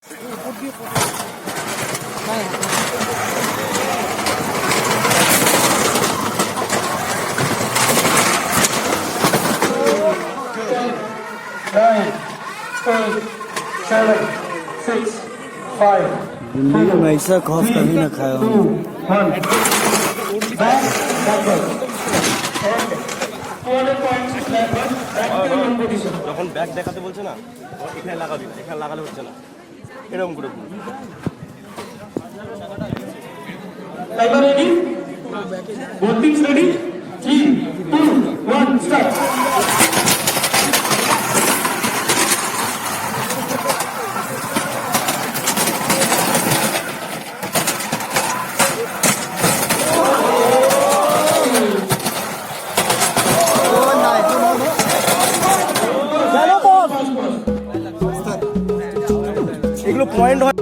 जिंदगी में ऐसा खौफ कभी ना खाया हूँ। যখন ব্যাগ দেখাতে বলছে না এখানে লাগাবি না, এখানে লাগালে হচ্ছে না, এরকম করে Timer ready? Both things ready? 3, 2, 1, start. এগুলো পয়েন্ট হয়।